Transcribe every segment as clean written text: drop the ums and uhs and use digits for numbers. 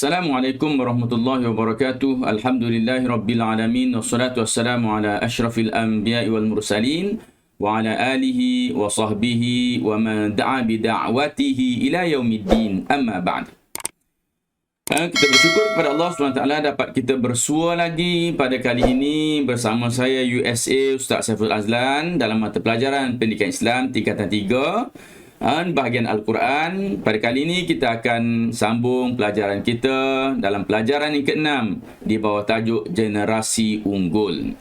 Assalamualaikum warahmatullahi wabarakatuh. Alhamdulillahi rabbil alamin. Wassalatu wassalamu ala asyrafil anbiya'i wal mursalin wa ala alihi wa sahbihi wa man da'a bi da'watihi ila yaumiddin. Amma ba'd. Kita bersyukur kepada Allah SWT dapat kita bersua lagi pada kali ini bersama saya USA Ustaz Saiful Azlan dalam mata pelajaran Pendidikan Islam tingkatan 3. Bahagian Al-Quran. Pada kali ini kita akan sambung pelajaran kita dalam pelajaran yang ke-6 di bawah tajuk Generasi Unggul.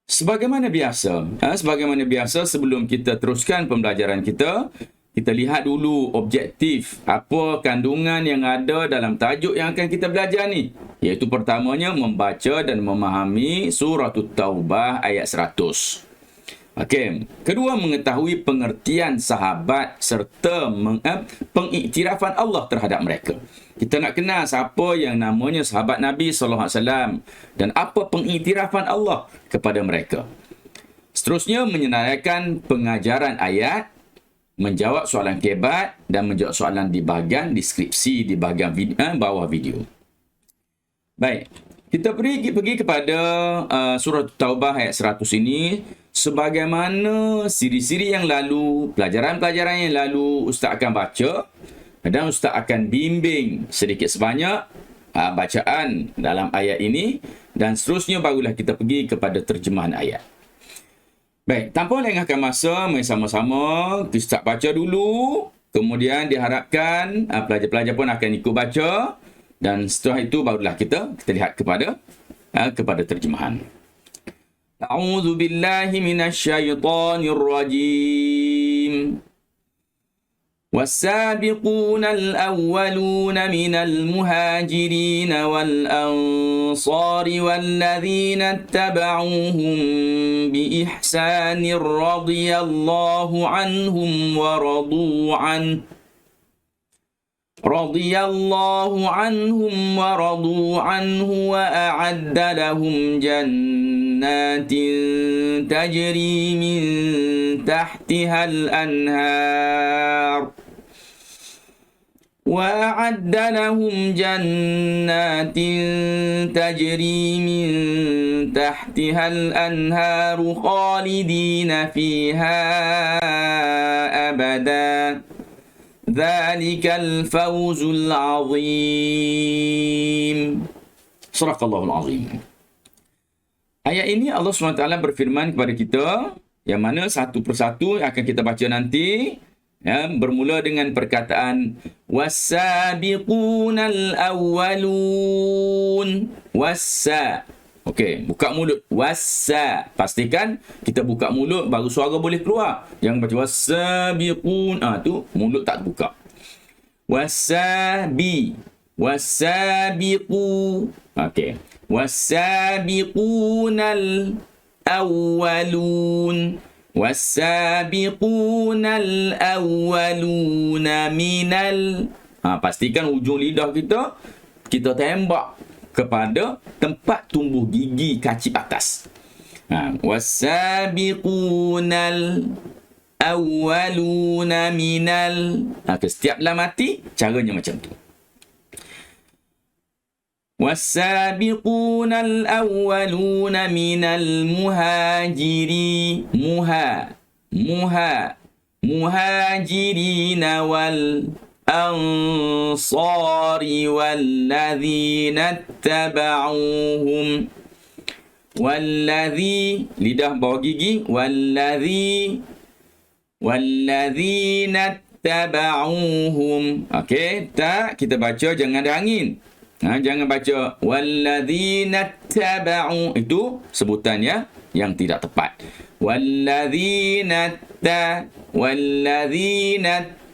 Sebagaimana biasa sebelum kita teruskan pembelajaran kita, kita lihat dulu objektif apa kandungan yang ada dalam tajuk yang akan kita belajar ni. Iaitu pertamanya membaca dan memahami surah Taubah ayat 100. Okey, kedua mengetahui pengertian sahabat serta pengiktirafan Allah terhadap mereka. Kita nak kenal siapa yang namanya sahabat Nabi SAW dan apa pengiktirafan Allah kepada mereka. Seterusnya menyenaraikan pengajaran ayat, menjawab soalan kebat dan menjawab soalan di bahagian deskripsi di bahagian bawah video. Baik, kita pergi kepada surah Taubah ayat 100 ini. Sebagaimana siri-siri yang lalu, pelajaran-pelajaran yang lalu, Ustaz akan baca dan Ustaz akan bimbing sedikit sebanyak bacaan dalam ayat ini dan seterusnya barulah kita pergi kepada terjemahan ayat. Baik, tanpa lengahkan masa, mari sama-sama Ustaz baca dulu, kemudian diharapkan pelajar-pelajar pun akan ikut baca dan setelah itu barulah kita lihat kepada terjemahan. أعوذ بالله من الشيطان الرجيم والسابقون الأولون من المهاجرين والأنصار والذين اتبعوهم بإحسان رضي الله عنهم ورضوا عنه وأعد لهم جنات تجري من تحتها الأنهار خالدين فيها أبدا ذلك الفوز العظيم. صدق الله العظيم. Ayat ini Allah SWT berfirman kepada kita, yang mana satu persatu akan kita baca nanti, bermula dengan perkataan was-sabiqunal awwalun. Okey, buka mulut. Wassa. Pastikan kita buka mulut baru suara boleh keluar. Jangan baca was-sabiqun. Tu mulut tak buka. Was-sabiqu. Okey. Was-sabiqunal awwalun. Was-sabiqunal awwaluna minal. Pastikan ujung lidah kita tembak kepada tempat tumbuh gigi kacip atas. Was-sabiqunal awwaluna minal. Setiap lam mati caranya macam tu. Was-sabiqunal awwaluna minal muhajirina wal ansari walladzina taba'uhum. Lidah bawah gigi. Walladzina taba'uhum. Okey, tak kita baca jangan ada angin. Jangan baca walladzina taba'u, itu sebutan yang tidak tepat. Walladzina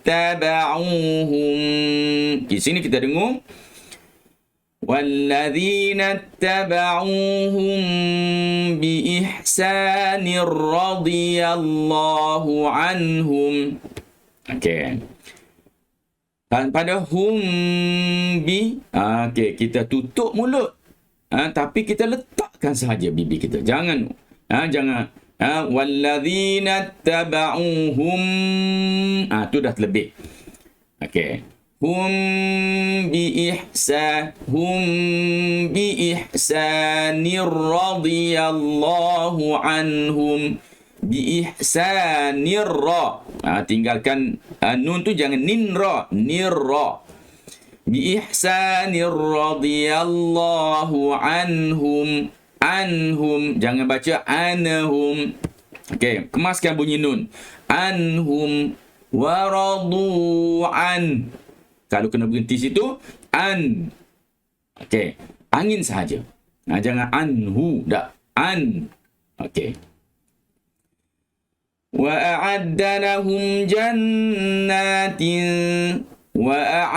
taba'uhum. Di sini kita dengung walladzina taba'uhum bi ihsanir radhiyallahu anhum. Okey. Pada hum bi, kita tutup mulut. Tapi kita letakkan sahaja bibir kita. Jangan walladzina taba'uhum. Tu dah terlebih. Okey. hum bi ihsanir radhiyallahu anhum. Bi ihsanir ra. Tinggalkan nun tu, jangan ninra, nirra. Bi ihsanir radhiyallahu anhum. Anhum, jangan baca anhum. Okey, kemaskan bunyi nun. Anhum wa radu an. Kalau kena berhenti situ, an. Okey, angin sahaja. Jangan anhu, dak. An. Okey. Wa a'adda lahum jannatin. Wa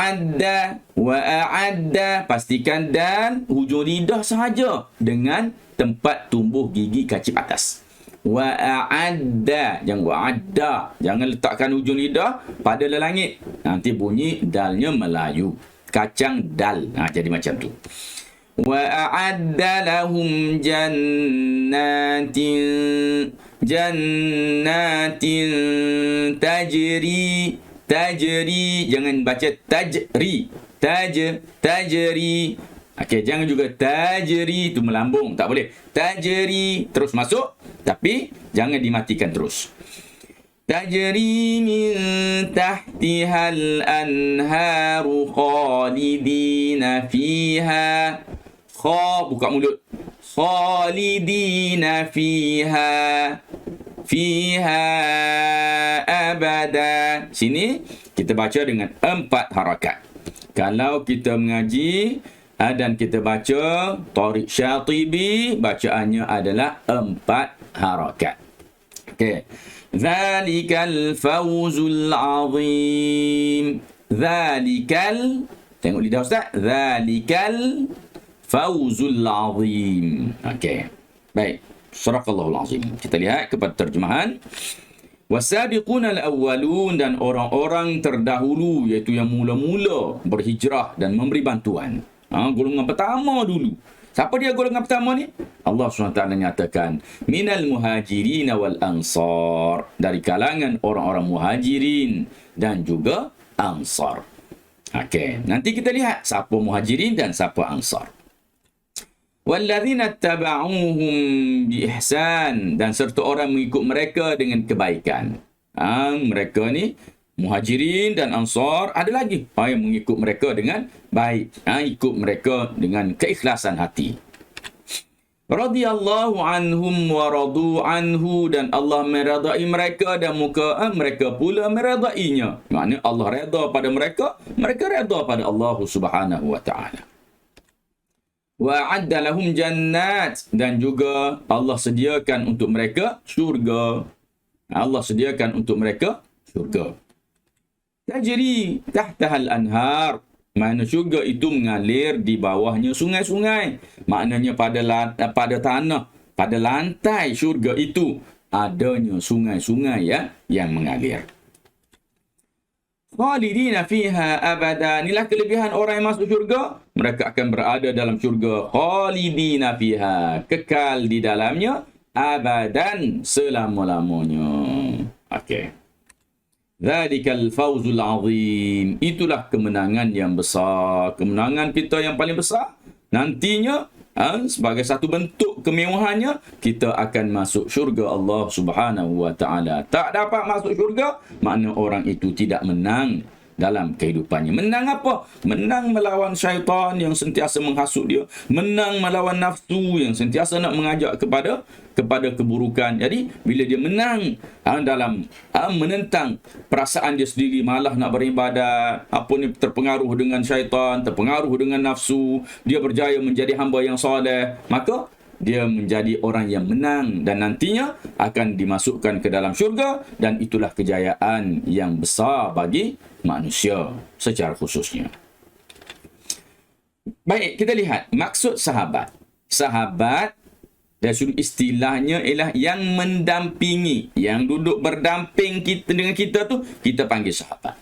a'adda, pastikan dan hujung lidah sahaja dengan tempat tumbuh gigi kacip atas. Wa a'adda, jangan wa'adda, jangan letakkan hujung lidah pada langit, nanti bunyi dalnya Melayu, kacang dal. Jadi macam tu. Wa a'adda lahum jannatin tajri, jangan baca tajri. Tajri. Okey, jangan juga tajri tu melambung, tak boleh. Tajri terus masuk, tapi jangan dimatikan terus. Tajri min tahtihal anharu khalidina fiha. Buka mulut. Khalidina fiha abada. Sini kita baca dengan 4 harakat. Kalau kita mengaji dan kita baca Tariq Syatibi, bacaannya adalah 4 harakat. Okey. Zalikal fawzul azim. Zalikal, tengok lidah ustaz. Zalikal fawzul azim. Okey. Baik. Sadaqallahul azim. Kita lihat kepada terjemahan. Wasabiquna al-awwalun, dan orang-orang terdahulu, iaitu yang mula-mula berhijrah dan memberi bantuan. Golongan pertama dulu. Siapa dia golongan pertama ni? Allah SWT nyatakan, minal muhajirin wal ansar, dari kalangan orang-orang muhajirin dan juga ansar. Okey, nanti kita lihat siapa muhajirin dan siapa ansar. Walladzina taba'uhum biihsan, dan serta orang mengikut mereka dengan kebaikan. Mereka ni muhajirin dan ansar, ada lagi yang mengikut mereka dengan baik, ikut mereka dengan keikhlasan hati. Radhiyallahu anhum wa radu anhu, dan Allah meredai mereka dan mereka pula meredainya. Maknanya Allah redha pada mereka, mereka redha pada Allah Subhanahu wa taala. Wa a'adda lahum jannat, dan juga Allah sediakan untuk mereka syurga. Allah sediakan untuk mereka syurga. Tajri tahtahal anhar, mana syurga itu mengalir di bawahnya sungai-sungai. Maknanya pada tanah, pada lantai syurga itu adanya sungai-sungai yang mengalir. Khalidina fiha abada, inilah kelebihan orang yang masuk syurga. Mereka akan berada dalam syurga. Khalidina fiha, kekal di dalamnya. Abadan, selama-lamanya. Okey. Dzalikal fawzul azim, itulah kemenangan yang besar. Kemenangan kita yang paling besar. Nantinya, sebagai satu bentuk kemewahannya, kita akan masuk syurga Allah Subhanahu wa taala. Tak dapat masuk syurga, makna orang itu tidak menang dalam kehidupannya. Menang apa? Menang melawan syaitan yang sentiasa menghasut dia, menang melawan nafsu yang sentiasa nak mengajak kepada keburukan. Jadi bila dia menang dalam menentang perasaan dia sendiri, malah nak beribadat, terpengaruh dengan syaitan, terpengaruh dengan nafsu, dia berjaya menjadi hamba yang soleh, maka dia menjadi orang yang menang dan nantinya akan dimasukkan ke dalam syurga, dan itulah kejayaan yang besar bagi manusia secara khususnya. Baik, kita lihat maksud sahabat. Sahabat dari sudut istilahnya ialah yang mendampingi, yang duduk berdamping kita dengan kita tu, kita panggil sahabat.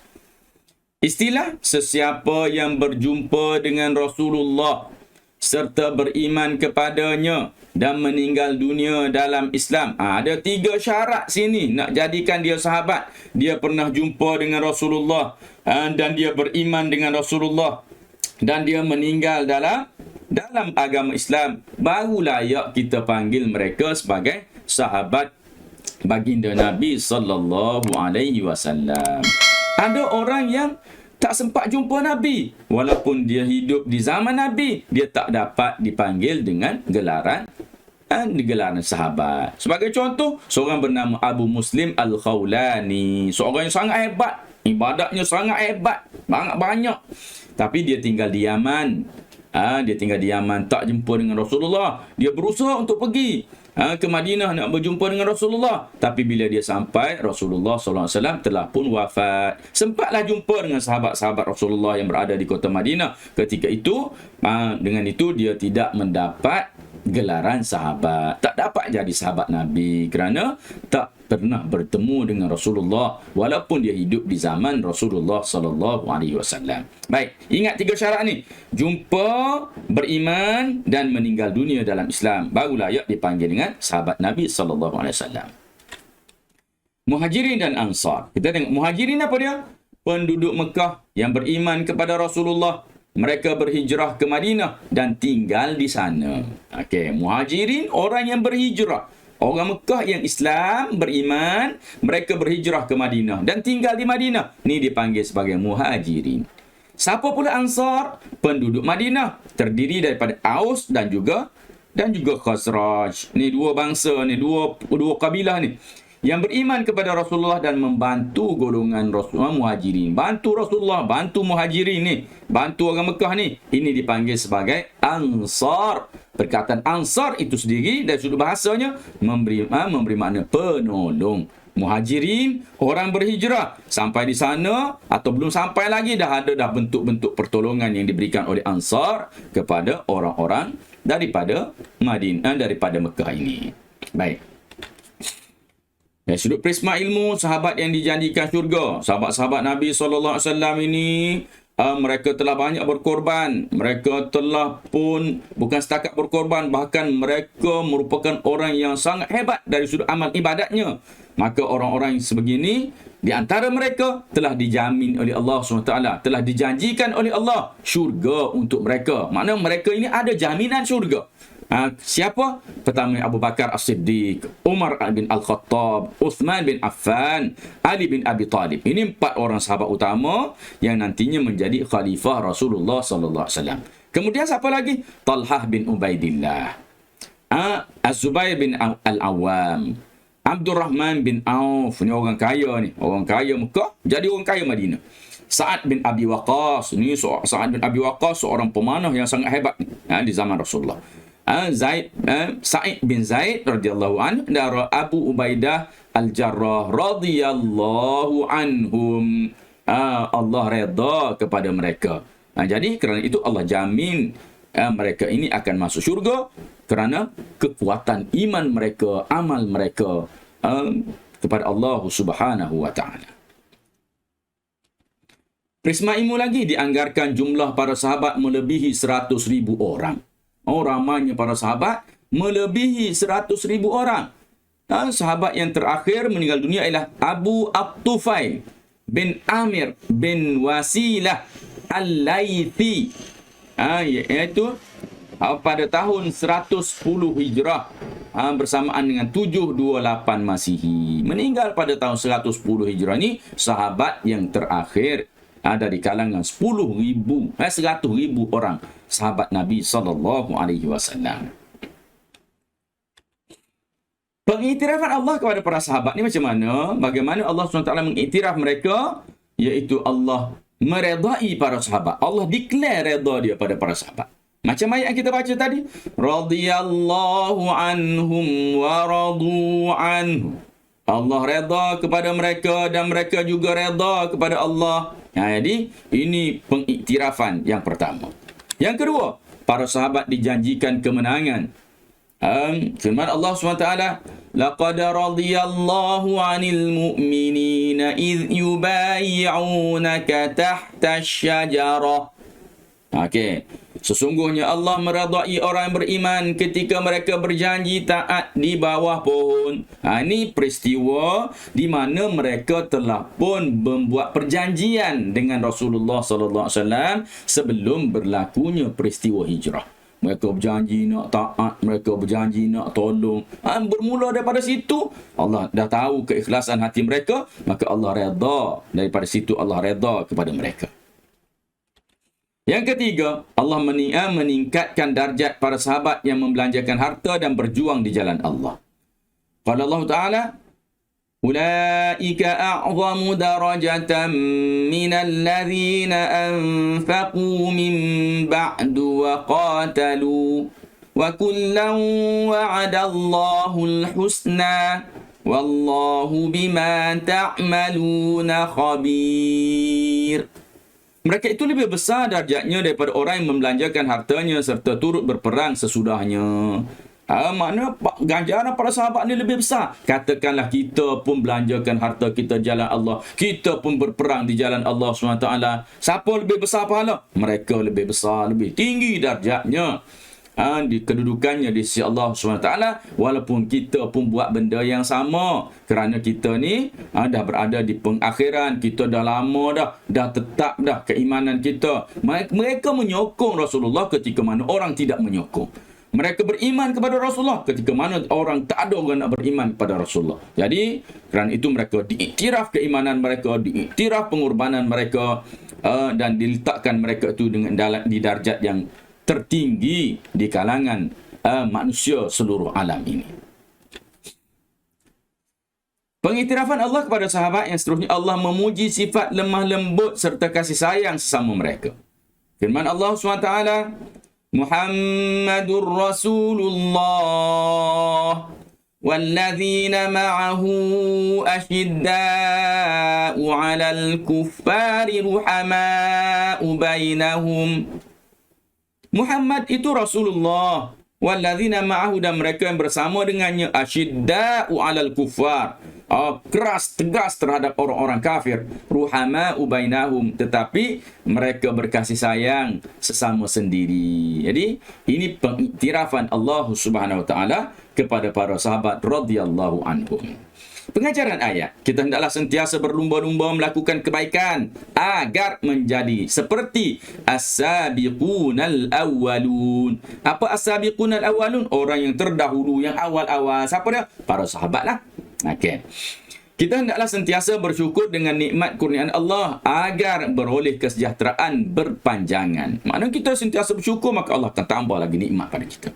Istilah sesiapa yang berjumpa dengan Rasulullah serta beriman kepadanya dan meninggal dunia dalam Islam. Ada 3 syarat sini nak jadikan dia sahabat. Dia pernah jumpa dengan Rasulullah dan dia beriman dengan Rasulullah dan dia meninggal dalam agama Islam. Baru layak kita panggil mereka sebagai sahabat baginda Nabi sallallahu alaihi wasallam. Ada orang yang tak sempat jumpa Nabi, walaupun dia hidup di zaman Nabi, dia tak dapat dipanggil dengan gelaran sahabat. Sebagai contoh, seorang bernama Abu Muslim Al-Khawlani, seorang yang sangat hebat, ibadatnya sangat hebat, banyak. Tapi dia tinggal di Yaman. Dia tinggal di Yaman, tak jumpa dengan Rasulullah. Dia berusaha untuk pergi ke Madinah nak berjumpa dengan Rasulullah. Tapi bila dia sampai, Rasulullah SAW telah pun wafat. Sempatlah jumpa dengan sahabat-sahabat Rasulullah yang berada di kota Madinah. Ketika itu, dengan itu dia tidak mendapat gelaran sahabat. Tak dapat jadi sahabat Nabi kerana tak pernah bertemu dengan Rasulullah walaupun dia hidup di zaman Rasulullah sallallahu alaihi wasallam. Baik, ingat 3 syarat ni. Jumpa, beriman dan meninggal dunia dalam Islam. Baru layak dipanggil dengan sahabat Nabi sallallahu alaihi wasallam. Muhajirin dan Ansar. Kita tengok Muhajirin apa dia? Penduduk Mekah yang beriman kepada Rasulullah. Mereka berhijrah ke Madinah dan tinggal di sana. Okey, Muhajirin orang yang berhijrah. Orang Mekah yang Islam, beriman, mereka berhijrah ke Madinah dan tinggal di Madinah. Ni dipanggil sebagai Muhajirin. Siapa pula Ansar? Penduduk Madinah, terdiri daripada Aus dan juga Khazraj. Ni 2 bangsa ni, dua kabilah ni yang beriman kepada Rasulullah dan membantu golongan Rasulullah Muhajirin. Bantu Rasulullah, bantu Muhajirin ni, bantu orang Mekah ni. Ini dipanggil sebagai Ansar. Perkataan Ansar itu sendiri dari sudut bahasanya memberi makna penolong. Muhajirin, orang berhijrah, sampai di sana atau belum sampai lagi dah ada bentuk-bentuk pertolongan yang diberikan oleh Ansar kepada orang-orang daripada Madinah, daripada Mekah ini. Baik. Dari sudut prisma ilmu, sahabat yang dijanjikan syurga, sahabat-sahabat Nabi SAW ini, mereka telah banyak berkorban. Mereka telah pun bukan setakat berkorban, bahkan mereka merupakan orang yang sangat hebat dari sudut amal ibadatnya. Maka orang-orang yang sebegini, di antara mereka telah dijamin oleh Allah SWT, telah dijanjikan oleh Allah syurga untuk mereka. Maknanya mereka ini ada jaminan syurga. Siapa? Pertama Abu Bakar As-Siddiq, Umar bin Al-Khattab, Uthman bin Affan, Ali bin Abi Talib. Ini 4 orang sahabat utama yang nantinya menjadi khalifah Rasulullah sallallahu alaihi wasallam. Kemudian siapa lagi? Talhah bin Ubaidillah, Az-Zubair bin Al-Awwam, Abdurrahman bin Auf. Ni orang kaya ni, orang kaya Mekah jadi orang kaya Madinah. Sa'ad bin Abi Waqqas. Ni Sa'ad bin Abi Waqqas seorang pemanah yang sangat hebat ni, di zaman Rasulullah. Sa'id bin Zaid radhiyallahu anhu dan Abu Ubaidah Al-Jarrah radhiyallahu anhum. Allah redha kepada mereka. Jadi kerana itu Allah jamin mereka ini akan masuk syurga kerana kekuatan iman mereka, amal mereka kepada Allah Subhanahu wa taala. Prisma ilmu lagi dianggarkan jumlah para sahabat melebihi 100,000 orang. Ramainya para sahabat melebihi 100,000 orang. Dan sahabat yang terakhir meninggal dunia ialah Abu At-Tufail bin Amir bin Wasilah Al-Laythi. Iaitu pada tahun 110 Hijrah bersamaan dengan 728 Masihi. Meninggal pada tahun 110 Hijrah ni sahabat yang terakhir dari kalangan 100,000 orang sahabat Nabi sallallahu alaihi wasallam. Pengiktirafan Allah kepada para sahabat ni macam mana? Bagaimana Allah SWT mengiktiraf mereka? Iaitu Allah meredai para sahabat. Allah declare reda dia pada para sahabat. Macam ayat yang kita baca tadi, radhiyallahu anhum wa radu anhu. Allah reda kepada mereka dan mereka juga reda kepada Allah. Jadi ini pengiktirafan yang pertama. Yang kedua, para sahabat dijanjikan kemenangan. Firman Allah SWT, laqad radiyallahu 'anil mu'minina idh yubayyi'unaka tahta asy-syajarah. Okey. Sesungguhnya Allah meredai orang yang beriman ketika mereka berjanji taat di bawah pohon. Ini peristiwa di mana mereka telah pun membuat perjanjian dengan Rasulullah sallallahu alaihi wasallam sebelum berlakunya peristiwa hijrah. Mereka berjanji nak taat, mereka berjanji nak tolong. Bermula daripada situ, Allah dah tahu keikhlasan hati mereka, maka Allah redha. Daripada situ Allah redha kepada mereka. Yang ketiga, Allah meningkatkan darjat para sahabat yang membelanjakan harta dan berjuang di jalan Allah. Qala Allah Ta'ala, Ulaika a'zamu darajatan minal ladhina anfaqu min ba'du wa qatalu wa kullan wa'ada Allahul husna wallahu bima ta'maluna khabir. Mereka itu lebih besar darjatnya daripada orang yang membelanjakan hartanya serta turut berperang sesudahnya. Maknanya ganjaran para sahabat ni lebih besar. Katakanlah kita pun belanjakan harta kita jalan Allah. Kita pun berperang di jalan Allah SWT. Siapa lebih besar pahala? Mereka lebih besar, lebih tinggi darjatnya. Di kedudukannya di sisi Allah SWT, walaupun kita pun buat benda yang sama, kerana kita ni dah berada di pengakhiran, kita dah lama dah tetap dah keimanan kita. Mereka menyokong Rasulullah ketika mana orang tidak menyokong. Mereka beriman kepada Rasulullah ketika mana orang tak ada orang nak beriman kepada Rasulullah. Jadi kerana itu mereka diiktiraf keimanan mereka, diiktiraf pengorbanan mereka, dan diletakkan mereka itu di darjat yang tertinggi di kalangan manusia seluruh alam ini. Pengiktirafan Allah kepada sahabat yang seterusnya, Allah memuji sifat lemah lembut serta kasih sayang sesama mereka. Firman Allah SWT, Muhammadur Rasulullah walladzina ma'ahu asyidda'u 'alal kuffari ruhama'u bainahum. Muhammad itu Rasulullah, walladzina ma'ahu, dan mereka yang bersama dengannya, asyidda'u 'alal kuffar, keras, tegas terhadap orang-orang kafir, ruhama'u bainahum, tetapi mereka berkasih sayang sesama sendiri. Jadi ini pengiktirafan Allah Subhanahu wa taala kepada para sahabat radhiyallahu anhum. Pengajaran ayat, kita hendaklah sentiasa berlumba-lumba melakukan kebaikan agar menjadi seperti as-sabiqunal awwalun. Apa as-sabiqunal awwalun? Orang yang terdahulu, yang awal-awal. Siapa dia? Para sahabat lah. Okey. Kita hendaklah sentiasa bersyukur dengan nikmat kurniaan Allah agar beroleh kesejahteraan berpanjangan. Maknanya kita sentiasa bersyukur, maka Allah akan tambah lagi nikmat pada kita.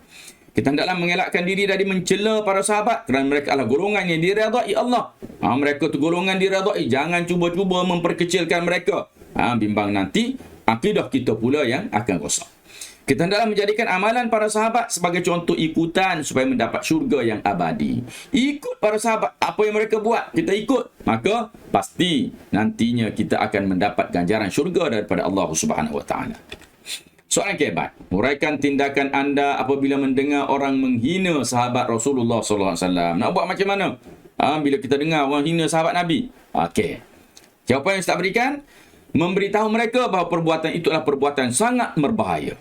Kita hendaklah mengelakkan diri dari mencela para sahabat kerana mereka adalah golongan yang diredai Allah. Mereka tu golongan diredai. Jangan cuba-cuba memperkecilkan mereka. Bimbang nanti akidah kita pula yang akan rosak. Kita hendaklah menjadikan amalan para sahabat sebagai contoh ikutan supaya mendapat syurga yang abadi. Ikut para sahabat, apa yang mereka buat, kita ikut. Maka pasti nantinya kita akan mendapat ganjaran syurga daripada Allah Subhanahu Wa Taala. Soalan kehebat, huraikan tindakan anda apabila mendengar orang menghina sahabat Rasulullah sallallahu alaihi wasallam. Nak buat macam mana? Bila kita dengar orang hina sahabat Nabi. Okey. Jawapan yang Ustaz berikan, memberitahu mereka bahawa perbuatan itu adalah perbuatan sangat berbahaya.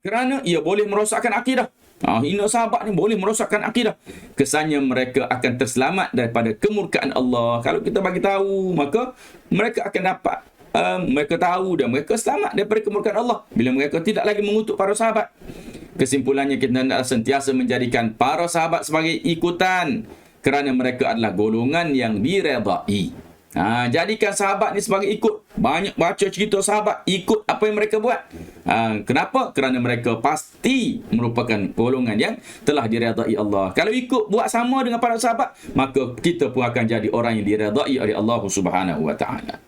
Kerana ia boleh merosakkan akidah. Hina sahabat ni boleh merosakkan akidah. Kesannya mereka akan terselamat daripada kemurkaan Allah. Kalau kita bagi tahu, maka mereka akan dapat mereka tahu dan mereka selamat daripada kemurkaan Allah bila mereka tidak lagi mengutuk para sahabat. Kesimpulannya, kita hendaklah sentiasa menjadikan para sahabat sebagai ikutan kerana mereka adalah golongan yang diredai. Jadikan sahabat ni sebagai ikut. Banyak baca cerita sahabat, ikut apa yang mereka buat. Kenapa? Kerana mereka pasti merupakan golongan yang telah diredai Allah. Kalau ikut buat sama dengan para sahabat, maka kita pun akan jadi orang yang diredai oleh Allah Subhanahu Wa Taala.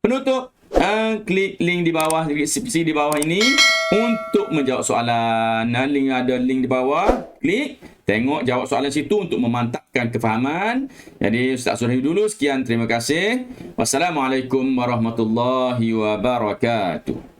Penutup, klik link di bawah, deskripsi di bawah ini untuk menjawab soalan. Ada link di bawah, klik, tengok, jawab soalan situ untuk memantapkan kefahaman. Jadi Ustaz sudahi dulu, sekian, terima kasih. Wassalamualaikum warahmatullahi wabarakatuh.